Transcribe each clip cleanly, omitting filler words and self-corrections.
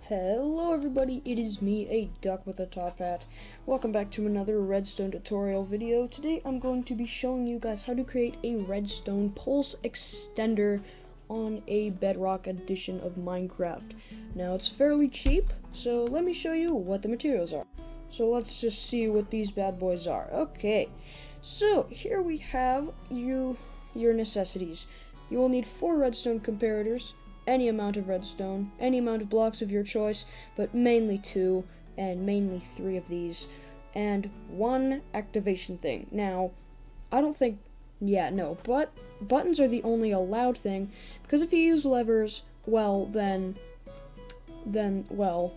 Hello everybody, it is me, a duck with a top hat. Welcome back to another redstone tutorial video. Today I'm going to be showing you guys how to create a redstone pulse extender on a Bedrock edition of Minecraft. Now it's fairly cheap, so let me show you what the materials are. So let's just see what these bad boys are. Okay, so here we have your necessities. You will need 4 redstone comparators, any amount of redstone, any amount of blocks of your choice, but mainly 2, and mainly 3 of these, and 1 activation thing. Now, I don't think, but buttons are the only allowed thing, because if you use levers, well, then, you're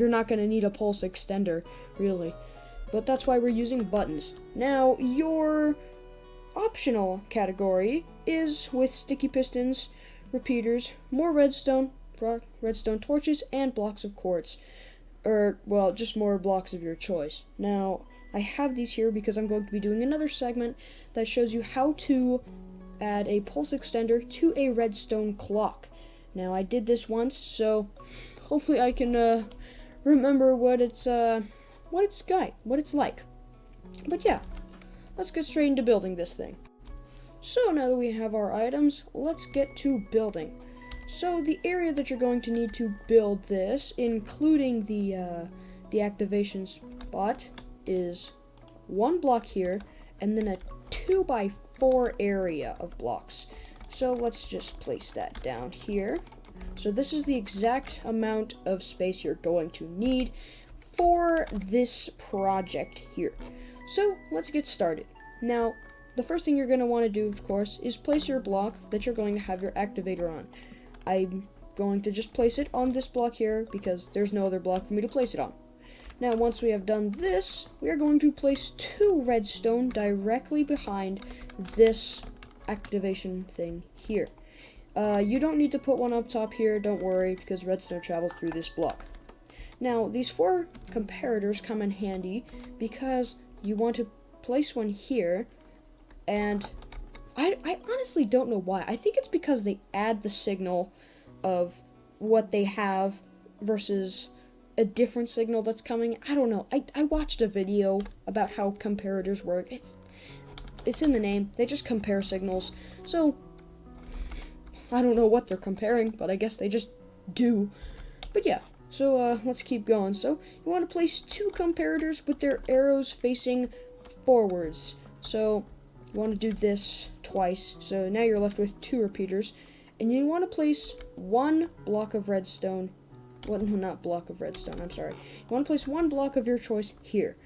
not going to need a pulse extender, really. But that's why we're using buttons. Now, your optional category is with sticky pistons, repeaters, more redstone torches, and blocks of quartz. Just more blocks of your choice. Now, I have these here because I'm going to be doing another segment that shows you how to add a pulse extender to a redstone clock. Now, I did this once, so hopefully I can remember what it's like. But yeah, let's get straight into building this thing. So now that we have our items, let's get to building. So the area that you're going to need to build this, including the activation spot, is 1 block here, and then a 2x4 area of blocks. So let's just place that down here. So this is the exact amount of space you're going to need for this project here. So let's get started. Now, the first thing you're going to want to do, of course, is place your block that you're going to have your activator on. I'm going to just place it on this block here because there's no other block for me to place it on. Now, once we have done this, we are going to place 2 redstone directly behind this activation thing here. You don't need to put one up top here, don't worry, because redstone travels through this block. Now, these 4 comparators come in handy because you want to place one here. And I honestly don't know why. I think it's because they add the signal of what they have versus a different signal that's coming. I don't know. I watched a video about how comparators work. It's in the name. They just compare signals. So, I don't know what they're comparing, but I guess they just do. But yeah, so let's keep going. So, you want to place 2 comparators with their arrows facing forwards. So, you want to do this twice, so now you're left with 2 repeaters, and you want to place 1 block of redstone, not block of redstone, I'm sorry. You want to place 1 block of your choice here.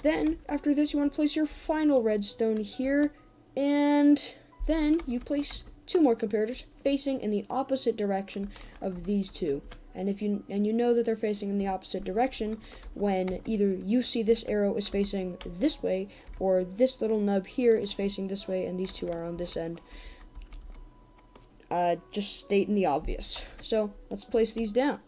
Then, after this, you want to place your final redstone here, and then you place 2 more comparators facing in the opposite direction of these 2. And you know that they're facing in the opposite direction when either you see this arrow is facing this way, or this little nub here is facing this way, and these 2 are on this end. Just stating the obvious. So let's place these down.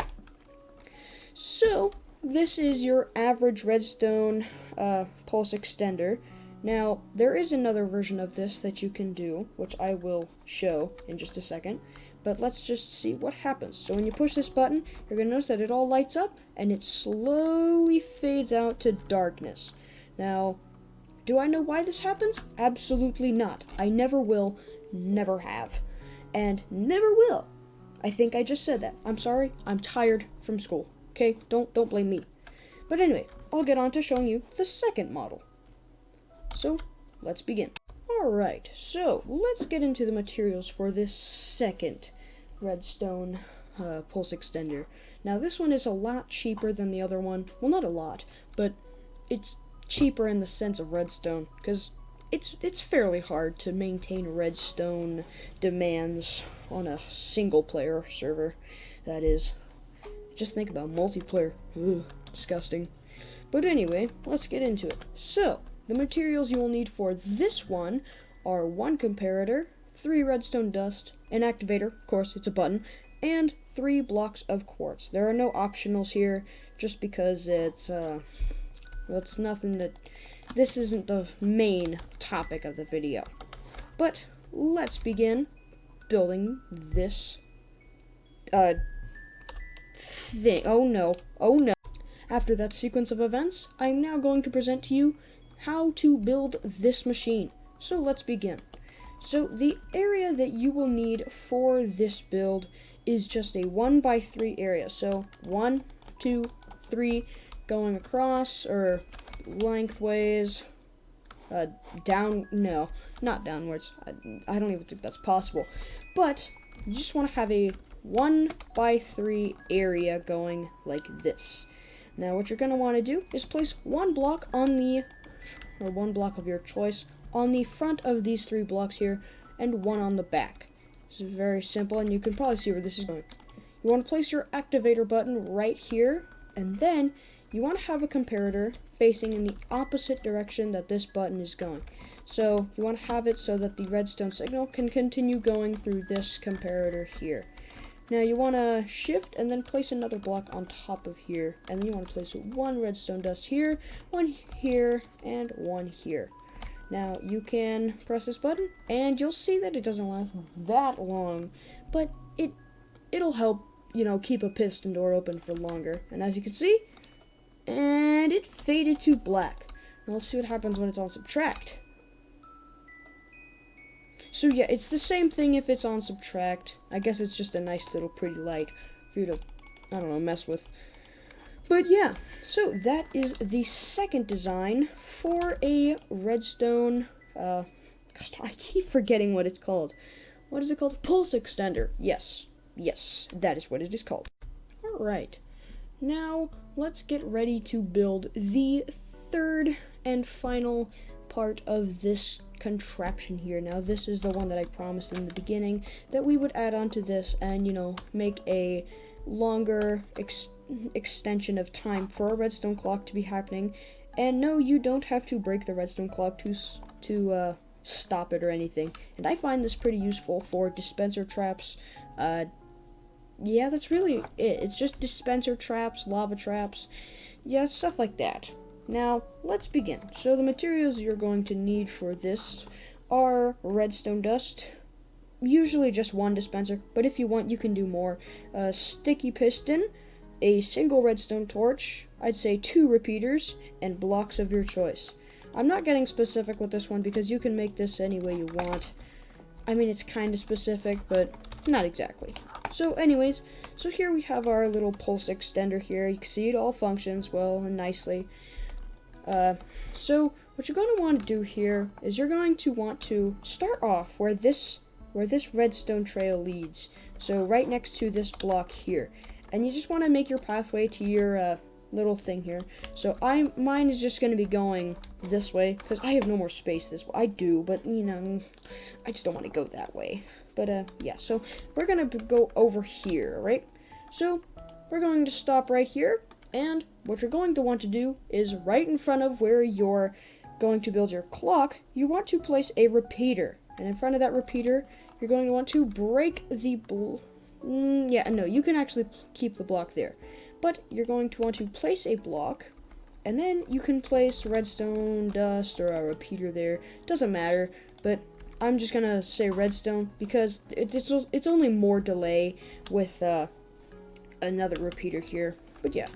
So this is your average redstone pulse extender. Now there is another version of this that you can do, which I will show in just a second. But let's just see what happens. So when you push this button, you're going to notice that it all lights up, and it slowly fades out to darkness. Now, do I know why this happens? Absolutely not. I never will, never have, and never will. I think I just said that. I'm sorry, I'm tired from school. Okay, don't blame me. But anyway, I'll get on to showing you the second model. So, let's begin. Alright, so let's get into the materials for this second redstone pulse extender. Now this one is a lot cheaper than the other one. Well, not a lot, but it's cheaper in the sense of redstone, because it's fairly hard to maintain redstone demands on a single player server, that is. Just think about multiplayer. Ugh, disgusting. But anyway, let's get into it. So, the materials you will need for this one are 1 comparator, 3 redstone dust, an activator, of course, it's a button, and 3 blocks of quartz. There are no optionals here, just because it's nothing that... This isn't the main topic of the video. But, let's begin building this thing. Oh no. Oh no. After that sequence of events, I'm now going to present to you how to build this machine. So let's begin. So the area that you will need for this build is just a 1x3 area. So 1, 2, 3 going across or lengthways, no, not downwards. I don't even think that's possible. But you just want to have a 1x3 area going like this. Now what you're going to want to do is place one block on one block of your choice on the front of these 3 blocks here, and one on the back. This is very simple, and you can probably see where this is going. You want to place your activator button right here, and then you want to have a comparator facing in the opposite direction that this button is going. So you want to have it so that the redstone signal can continue going through this comparator here. Now you want to shift and then place another block on top of here, and then you want to place one redstone dust here, one here, and one here. Now you can press this button and you'll see that it doesn't last that long, but it'll help, you know, keep a piston door open for longer. And as you can see, and it faded to black. Now let's see what happens when it's on subtract. So yeah, it's the same thing if it's on subtract. I guess it's just a nice little pretty light for you to, I don't know, mess with. But yeah, so that is the second design for a redstone, gosh, I keep forgetting what it's called. What is it called? Pulse extender. Yes, that is what it is called. Alright, now let's get ready to build the third and final part of this contraption here. Now this is the one that I promised in the beginning that we would add on to this and, you know, make a longer extension of time for a redstone clock to be happening. And no, you don't have to break the redstone clock to stop it or anything. And I find this pretty useful for dispenser traps. Yeah, that's really it. It's just dispenser traps, lava traps, yeah, stuff like that. Now, let's begin. So the materials you're going to need for this are redstone dust, usually just one dispenser, but if you want, you can do more. A sticky piston, a single redstone torch, I'd say 2 repeaters, and blocks of your choice. I'm not getting specific with this one because you can make this any way you want. I mean, it's kind of specific, but not exactly. So anyways, so here we have our little pulse extender here. You can see it all functions well and nicely. So what you're going to want to do here is you're going to want to start off where this redstone trail leads. So right next to this block here. And you just want to make your pathway to your little thing here. So mine is just going to be going this way because I have no more space this way. I do, but you know, I just don't want to go that way. But yeah, so we're going to go over here, right? So we're going to stop right here, and what you're going to want to do is right in front of where you're going to build your clock, you want to place a repeater. And in front of that repeater, you're going to want to break the yeah, no, you can actually keep the block there. But you're going to want to place a block, and then you can place redstone dust or a repeater there. Doesn't matter, but I'm just gonna say redstone because it's only more delay with another repeater here. But yeah.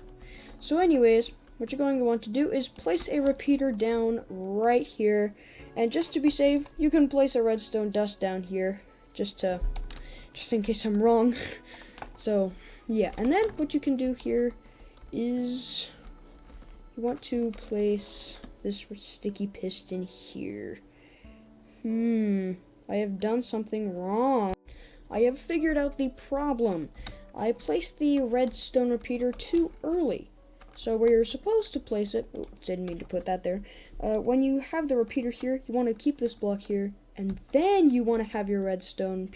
So anyways, what you're going to want to do is place a repeater down right here, and just to be safe, you can place a redstone dust down here, just in case I'm wrong. So yeah, and then what you can do here is you want to place this sticky piston here. I have done something wrong. I have figured out the problem. I placed the redstone repeater too early. So where you're supposed to place it, didn't mean to put that there. When you have the repeater here, you want to keep this block here, and then you want to have your redstone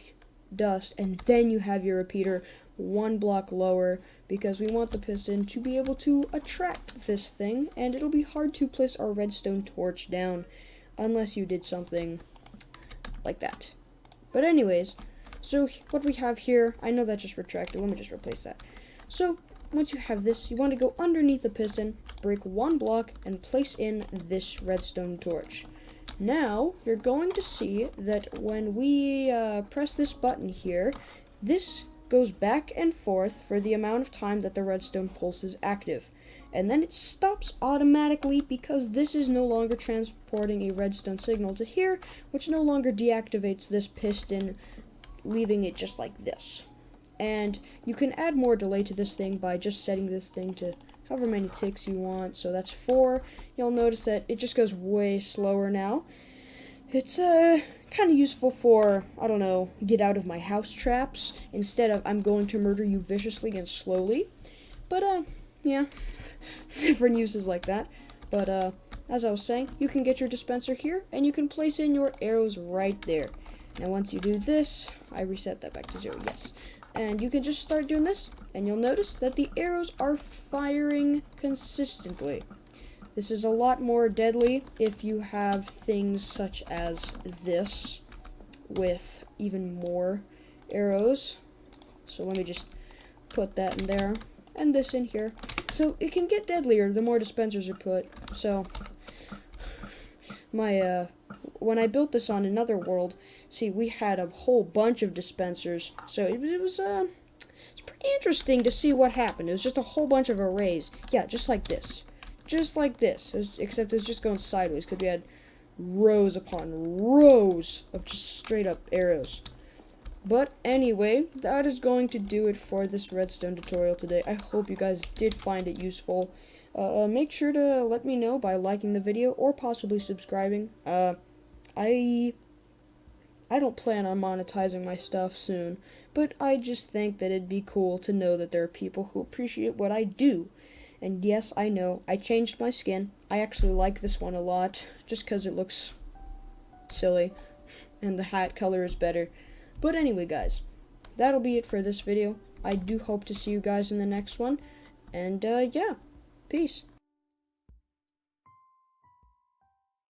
dust, and then you have your repeater one block lower, because we want the piston to be able to attract this thing, and it'll be hard to place our redstone torch down unless you did something like that. But anyways, so what we have here, I know that just retracted, let me just replace that. So once you have this, you want to go underneath the piston, break one block, and place in this redstone torch. Now, you're going to see that when we press this button here, this goes back and forth for the amount of time that the redstone pulse is active. And then it stops automatically because this is no longer transporting a redstone signal to here, which no longer deactivates this piston, leaving it just like this. And you can add more delay to this thing by just setting this thing to however many ticks you want. So that's 4. You'll notice that it just goes way slower now. It's kind of useful for, I don't know, get out of my house traps instead of I'm going to murder you viciously and slowly. But yeah, different uses like that. But as I was saying, you can get your dispenser here and you can place in your arrows right there. Now once you do this, I reset that back to 0, yes. And you can just start doing this, and you'll notice that the arrows are firing consistently. This is a lot more deadly if you have things such as this with even more arrows. So let me just put that in there, and this in here. So it can get deadlier the more dispensers are put. So my when I built this on another world, see, we had a whole bunch of dispensers, so it was pretty interesting to see what happened. It was just a whole bunch of arrays, yeah, just like this, except it's just going sideways because we had rows upon rows of just straight up arrows. But anyway, that is going to do it for this redstone tutorial today. I hope you guys did find it useful. Make sure to let me know by liking the video or possibly subscribing. I don't plan on monetizing my stuff soon, but I just think that it'd be cool to know that there are people who appreciate what I do. And yes, I know, I changed my skin. I actually like this one a lot, just because it looks silly, and the hat color is better. But anyway, guys, that'll be it for this video. I do hope to see you guys in the next one, and yeah, peace.